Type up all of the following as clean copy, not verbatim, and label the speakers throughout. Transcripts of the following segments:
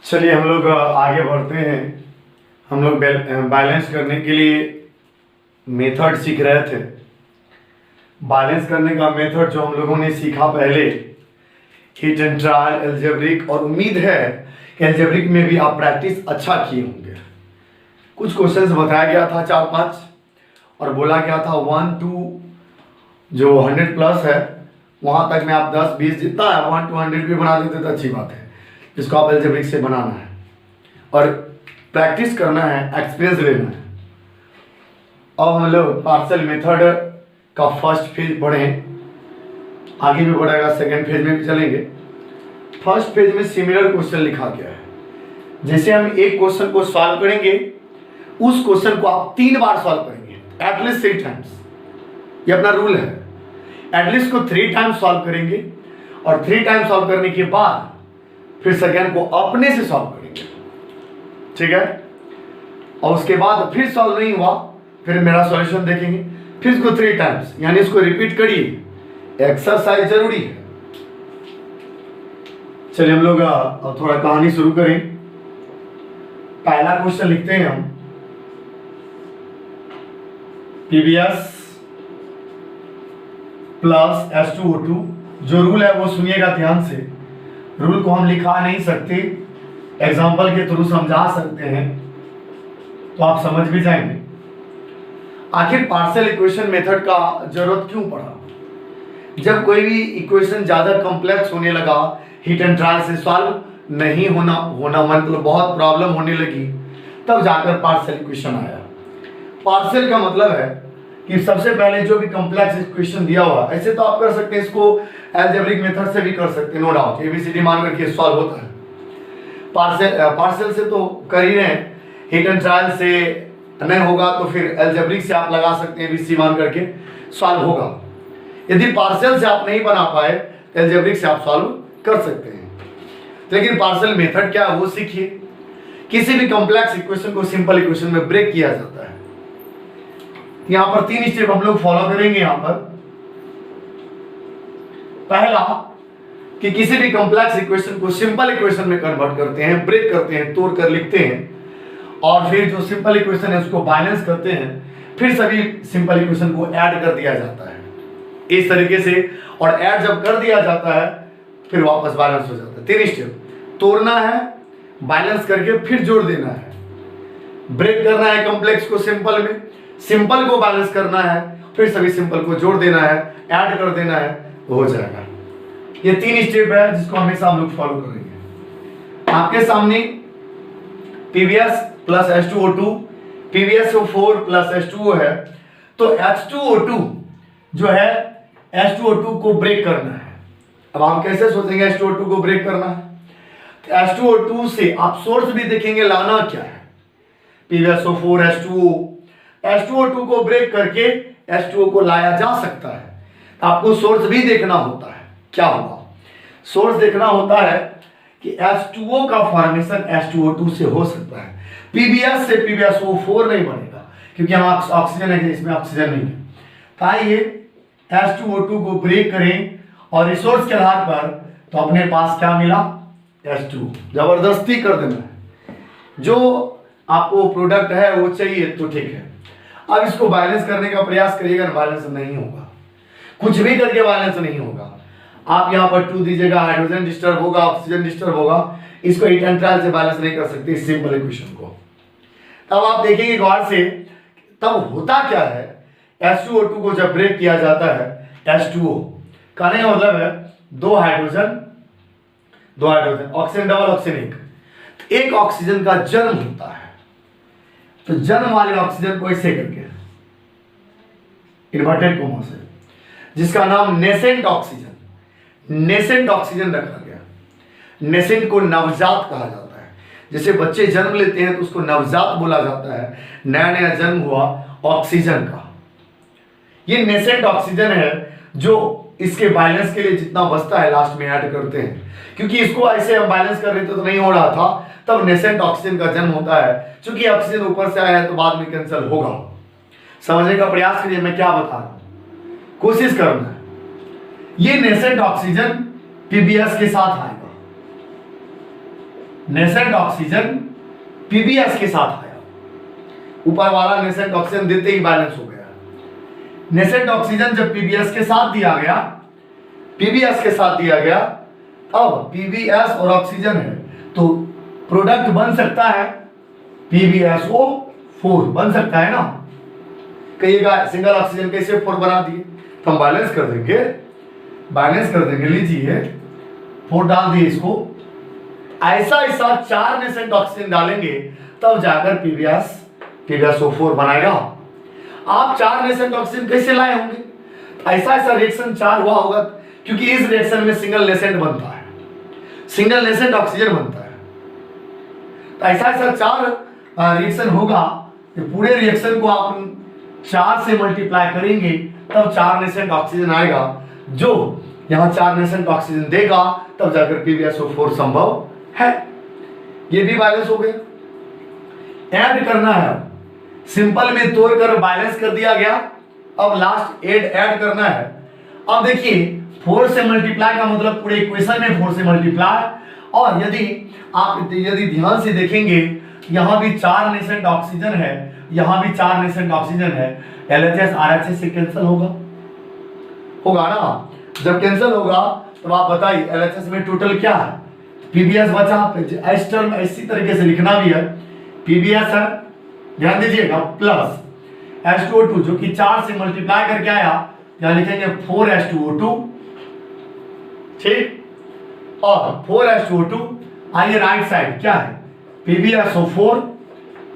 Speaker 1: चलिए हम लोग आगे बढ़ते हैं। हम लोग बैलेंस करने के लिए मेथड सीख रहे थे। बैलेंस करने का मेथड जो हम लोगों ने सीखा पहले, हिट एंड ट्रायल, एल्जेब्रिक, और उम्मीद है कि एल्जेब्रिक में भी आप प्रैक्टिस अच्छा किए होंगे। कुछ क्वेश्चंस बताया गया था 4-5 और बोला गया था 1 to जो 100 प्लस है वहाँ तक में आप 10-20 जितना है 1 to 100 भी बना देते तो अच्छी बात है, जिसको आप एल्जेब्रिक से बनाना है और प्रैक्टिस करना है, एक्सपीरियंस लेना है। अब हम लोग पार्शियल मेथड का फर्स्ट फेज पढ़ें, आगे भी बढ़ेगा, सेकंड फेज में भी चलेंगे। फर्स्ट फेज में सिमिलर क्वेश्चन लिखा गया है। जैसे हम एक क्वेश्चन को सॉल्व करेंगे, उस क्वेश्चन को आप 3 बार सॉल्व करेंगे, एटलीस्ट 3 टाइम्स। ये अपना रूल है, एटलीस्ट को 3 टाइम्स सॉल्व करेंगे और 3 टाइम्स सॉल्व करने के बाद फिर सेकेंड को अपने से सॉल्व करेंगे, ठीक है। और उसके बाद फिर सॉल्व नहीं हुआ, फिर मेरा सॉल्यूशन देखेंगे, फिर इसको 3 टाइम्स, यानी इसको रिपीट करिए। एक्सरसाइज जरूरी है। चलिए हम लोग अब थोड़ा कहानी शुरू करें। पहला क्वेश्चन लिखते हैं हम, पीबीएस प्लस H2O2। जो रूल है वो सुनिएगा ध्यान से। रूल को हम लिखा नहीं सकते, एग्जाम्पल के थ्रू समझा सकते हैं, तो आप समझ भी जाएंगे। आखिर पार्शियल इक्वेशन मेथड का जरूरत क्यों पड़ा? जब कोई भी इक्वेशन ज्यादा कॉम्प्लेक्स होने लगा, हिट एंड ट्रायल से सॉल्व नहीं होना मतलब बहुत प्रॉब्लम होने लगी, तब जाकर पार्शियल इक्वेशन आया। पार्शियल का मतलब है कि सबसे पहले जो भी कॉम्प्लेक्स इक्वेशन दिया हुआ, ऐसे तो आप कर सकते हैं, इसको एल्जेब्रिक मेथड से भी कर सकते हैं, नो डाउट, एबीसीडी मान करके सॉल्व होता है। पार्शियल से तो कर ही रहे हैं, हिट एंड ट्रायल से नहीं होगा तो फिर एल्जेब्रिक से आप लगा सकते हैं, एबीसी मान करके सॉल्व होगा। यदि पार्शियल से आप नहीं बना पाए तो एल्जेब्रिक से आप सॉल्व कर सकते हैं। लेकिन पार्शियल मेथड क्या है वो सीखिए। किसी भी कॉम्प्लेक्स इक्वेशन को सिंपल इक्वेशन में ब्रेक किया जाता है। यहां पर 3 स्टेप हम लोग फॉलो करेंगे। यहां पर पहला कि किसी भी कॉम्प्लेक्स इक्वेशन को सिंपल इक्वेशन में कन्वर्ट करते हैं, ब्रेक करते हैं, तोड़ कर लिखते हैं, और फिर जो सिंपल इक्वेशन है उसको बैलेंस करते हैं, फिर सभी सिंपल इक्वेशन को ऐड कर दिया जाता है इस तरीके से, और ऐड जब कर दिया जाता है फिर वापस बैलेंस हो जाता है। 3 स्टेप, तोड़ना है, बैलेंस करके फिर जोड़ देना है, ब्रेक करना है कॉम्प्लेक्स को सिंपल में, सिंपल को बैलेंस करना है, फिर सभी सिंपल को जोड़ देना है, ऐड कर देना है, तो हो जाएगा। ये 3 स्टेप है जिसको हमेशा हम लोग फॉलो करेंगे। आपके सामने PBS plus H2O2, PbSO4 plus H2O है, तो H2O2 जो है H2O2 को ब्रेक करना है। अब आप कैसे सोचेंगे H2O2 को ब्रेक करना है? तो H2O2 से आप सोर्स भी देखेंगे, लाना क्या है, PbSO4 H2O, H2O2 को ब्रेक करके H2O को लाया जा सकता है। आपको सोर्स भी देखना होता है, क्या होगा, सोर्स देखना होता है कि H2O का फॉर्मेशन H2O2 से हो सकता है। PbS से PbSO4 नहीं बनेगा क्योंकि यहाँ ऑक्सीजन है, इसमें ऑक्सीजन नहीं है। तो आइए H2O2 को ब्रेक करें और रिसोर्स के आधार पर, तो अपने पास क्या मिला, H2। जबरदस्ती कर देना है, जो आपको प्रोडक्ट है वो चाहिए तो ठीक है। अब इसको बैलेंस करने का प्रयास करिएगा, बैलेंस नहीं होगा, कुछ भी करके बैलेंस नहीं होगा। आप यहाँ पर 2 दीजिएगा, हाइड्रोजन डिस्टर्ब होगा, ऑक्सीजन डिस्टर्ब होगा, इसको हिट एंड ट्रायल से बैलेंस नहीं कर सकते इस सिंपल इक्वेशन को। तब आप देखेंगे गौर से, तब होता क्या है, H2O2 को जब ब्रेक किया जाता है, H2O कहने का मतलब है 2 हाइड्रोजन, ऑक्सीजन डबल, ऑक्सीजन एक ऑक्सीजन का जन्म होता है। तो जन्म वाले ऑक्सीजन को ऐसे करके इन्वर्टेड कोमा से, जिसका नाम नेसेंट ऑक्सीजन रखा गया। नेसेंट को नवजात कहा जाता है। जैसे बच्चे जन्म लेते हैं तो उसको नवजात बोला जाता है, नया नया जन्म हुआ ऑक्सीजन का। ये नेसेंट ऑक्सीजन है जो इसके बैलेंस के लिए जितना बचता है लास्ट में ऐड करते हैं, क्योंकि इसको ऐसे हम बैलेंस कर रहे थे तो नहीं हो रहा था, तब नेसेंट ऑक्सीजन का जन्म होता है। चूंकि ऑक्सीजन ऊपर से आया है तो बाद में कैंसिल होगा। समझने का प्रयास करिए मैं क्या बता रहा हूं, कोशिश करना है। ये नेसेंट ऑक्सीजन पीबीएस के साथ आएगा, नेसेंट ऑक्सीजन पीबीएस के साथ आया, ऊपर वाला नेसेंट ऑक्सीजन देते ही बैलेंस हो गया। नेसेंट ऑक्सीजन जब पीबीएस के साथ दिया गया, पीबीएस के साथ दिया गया, अब पीबीएस और ऑक्सीजन है तो प्रोडक्ट बन सकता है PbSO4 बन सकता है ना। कहिएगा सिंगल ऑक्सीजन कैसे 4 बना दिए, तो हम बैलेंस कर देंगे, लीजिए 4 डाल दिए इसको, ऐसा 4 नेसेंट ऑक्सीजन डालेंगे तब जाकर PbSO4 बनाएगा। आप 4 नेसेंट ऑक्सीजन कैसे लाए होंगे, ऐसा रिएक्शन 4 हुआ होगा, क्योंकि इस रिएक्शन में सिंगल नेसेंट बनता है, सिंगल नेसेंट ऑक्सीजन बनता है। तो ऐसा 4 रिएक्शन होगा, पूरे रिएक्शन को आप 4 से मल्टीप्लाई करेंगे तब 4 नेसेंट ऑक्सीजन आएगा, जो यहां 4 नेसेंट ऑक्सीजन देगा, तब जाकर PbSO4 संभव है। ये भी बैलेंस हो गया। ऐड करना है, सिंपल में तोड़कर बैलेंस कर दिया गया, अब लास्ट ऐड करना है। अब देखिए 4 से मल्टीप्लाई का मतलब पूरे इक्वेशन में 4 से मल्टीप्लाई, और यदि ध्यान से देखेंगे यहां भी 4 नेसेंट ऑक्सीजन है, यहां भी 4 नेसेंट ऑक्सीजन है, LHS RHS से कैंसिल होगा ना। जब कैंसिल होगा तो आप बताइए LHS में टोटल क्या है, PbS बचा, इस टर्म इसी तरीके से लिखना भी है, PbS है, ध्यान दीजिएगा, प्लस H2O2 जो कि 4 से मल्टीप्लाई करके आया, यहां लिखेंगे 4H2O2, ठीक, और 4H2O2 आइए राइट साइड क्या है PbSO4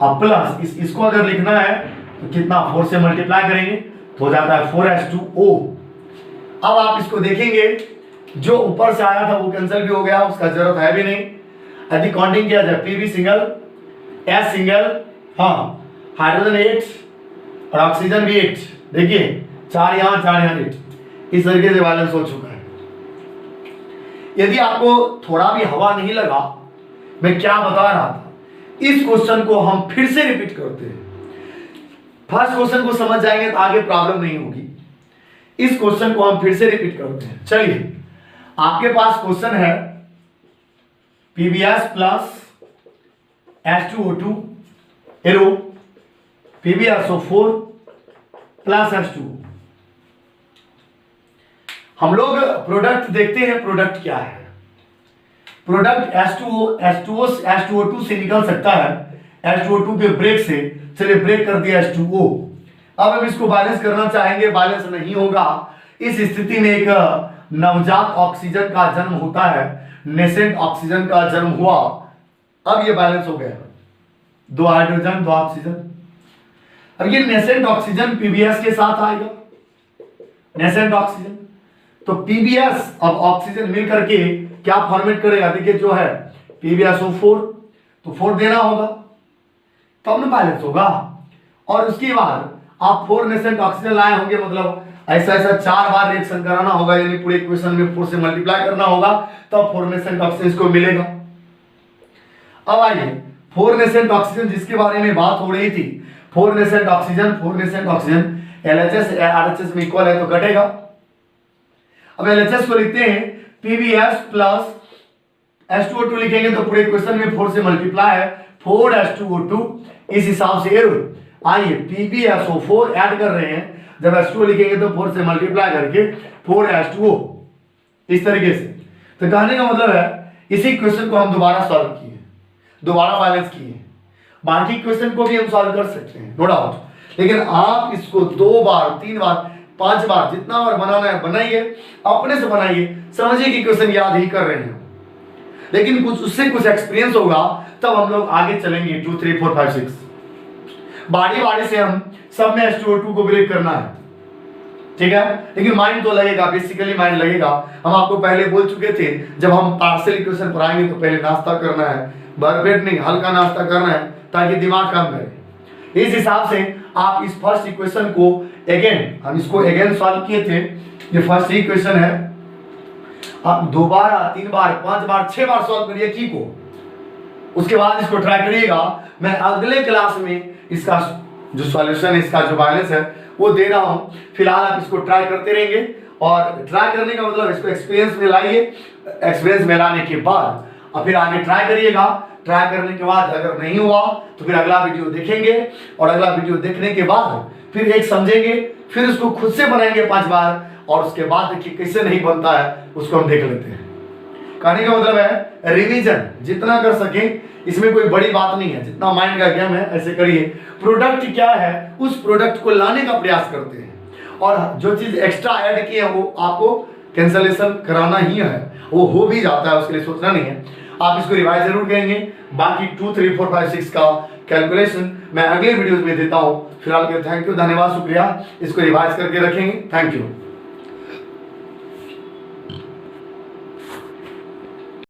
Speaker 1: और प्लस इसको अगर लिखना है तो कितना 4 से मल्टीप्लाई करेंगे तो हो जाता है 4H2O। अब आप इसको देखेंगे, जो ऊपर से आया था वो कैंसिल भी हो गया, उसका जरूरत है भी नहीं। यदि काउंटिंग किया जाए Pb सिंगल, S सिंगल, हाँ, हाइड्रोजन 8 और ऑक्सीजन भी 8, देखिए 4 यहाँ 4 यहाँ 8, इस तरीके से बैलेंस हो चुका है। यदि आपको थोड़ा भी हवा नहीं लगा मैं क्या बता रहा था, इस क्वेश्चन को हम फिर से रिपीट करते हैं। फर्स्ट क्वेश्चन को समझ जाएंगे तो आगे प्रॉब्लम नहीं होगी, इस क्वेश्चन को हम फिर से रिपीट करते हैं। चलिए, आपके पास क्वेश्चन है PbS plus H2O2 arrow PbSO4 plus H2O। हम लोग प्रोडक्ट देखते हैं, प्रोडक्ट क्या है। प्रोडक्ट H2O2 से निकल सकता है, H2O2 के ब्रेक से, चलिए ब्रेक कर दिया H2O। अब हम इसको बैलेंस करना चाहेंगे, बैलेंस नहीं होगा। इस स्थिति में एक नवजात ऑक्सीजन का जन्म होता है, नेसेंट ऑक्सीजन का जन्म हुआ, अब ये बैलेंस हो गया, 2 हाइड्रोजन 2 ऑक्सीजन। अब ये नेसेंट ऑक्सीजन PbS के साथ आएगा, नेसेंट ऑक्सीजन, तो PbS अब ऑक्सीजन मिल करके क्या फॉर्मेट करेगा, देखिए जो है PbSO4, तो 4 देना होगा तब ना बैलेंस होगा। और उसके बाद आप 4 नेसेंट ऑक्सीजन लाए होंगे, मतलब ऐसा 4 बार रिएक्शन कराना होगा, यानी पूरे इक्वेशन में 4 से मल्टीप्लाई करना होगा, तब 4 नेसेंट ऑक्सीजन को मिलेगा। अब आइए 4 नेसेंट ऑक्सीजन जिसके बारे में बात हो रही थी, 4 नेसेंट ऑक्सीजन LHS RHS में इक्वल है तो घटेगा। अब LHS को लिखते हैं PbS प्लस H2O2 लिखेंगे तो पूरे इक्वेशन में 4 से मल्टीप्लाई है, 4H2O2, इस हिसाब से आइए PbSO4 ऐड कर रहे हैं, जब H2O लिखेंगे तो 4 से मल्टीप्लाई करके 4H2O, इस तरीके से। तो कहने का मतलब है इसी क्वेश्चन को हम दोबारा सॉल्व किए, दोबारा बैलेंस किए, बाकी क्वेश्चन को भी हम सॉल्व कर सकते हैं नो डाउट, लेकिन आप इसको 2 बार 3 बार 5 बार जितना बार बनाना है बनाइए, अपने से बनाइए, समझिए कि क्वेश्चन याद ही कर रहे हैं, लेकिन उससे कुछ एक्सपीरियंस होगा तब हम लोग आगे चलेंगे। 2 3 4 5 6 बारी से हम सब में H2O2 को ब्रेक करना है, ठीक है, लेकिन माइंड तो लगेगा, बेसिकली माइंड लगेगा। हम आपको पहले बोल चुके थे जब हम पार्शियल इक्वेशन पढ़ाएंगे तो पहले नाश्ता करना है, भरपेट नहीं, हल्का नाश्ता करना है ताकि दिमाग काम करे। इस हिसाब से आप इस फर्स्ट इक्वेशन को हम इसको अगेन सॉल्व किए थे। ये फर्स्ट इक्वेशन है, आप 2 बार 3 बार 5 बार 6 बार सॉल्व करिए की को, उसके बाद इसको ट्राई करिएगा। मैं अगले क्लास में इसका जो सॉल्यूशन है, इसका जो बैलेंस है वो दे रहा हूं, फिलहाल आप इसको ट्राई करते रहेंगे। और ट्राई करने का मतलब इसको एक्सपीरियंस में लाइए, एक्सपीरियंस में लाने के बाद और फिर आगे ट्राई करिएगा। ट्राई करने के बाद अगर नहीं हुआ तो फिर अगला वीडियो देखेंगे, और अगला वीडियो देखने के बाद फिर एक समझेंगे, फिर उसको खुद से बनाएंगे 5 बार, और उसके बाद देखिए कैसे नहीं बनता है उसको हम देख लेते हैं। कहने का मतलब है रिवीजन जितना कर सकें, इसमें कोई बड़ी बात नहीं है, जितना माइंड का गेम है ऐसे करिए। प्रोडक्ट क्या है, उस प्रोडक्ट को लाने का प्रयास करते हैं, और जो चीज एक्स्ट्रा ऐड की है वो आपको कैंसलेशन कराना ही है, वो हो भी जाता है, उसके लिए सोचना नहीं है। आप इसको रिवाइज जरूर करेंगे। बाकी 2, 3, 4, 5, 6 का कैलकुलेशन मैं अगले वीडियोस में देता हूँ। फिलहाल के थैंक यू, धन्यवाद, शुक्रिया। इसको रिवाइज करके रखेंगे। Thank you.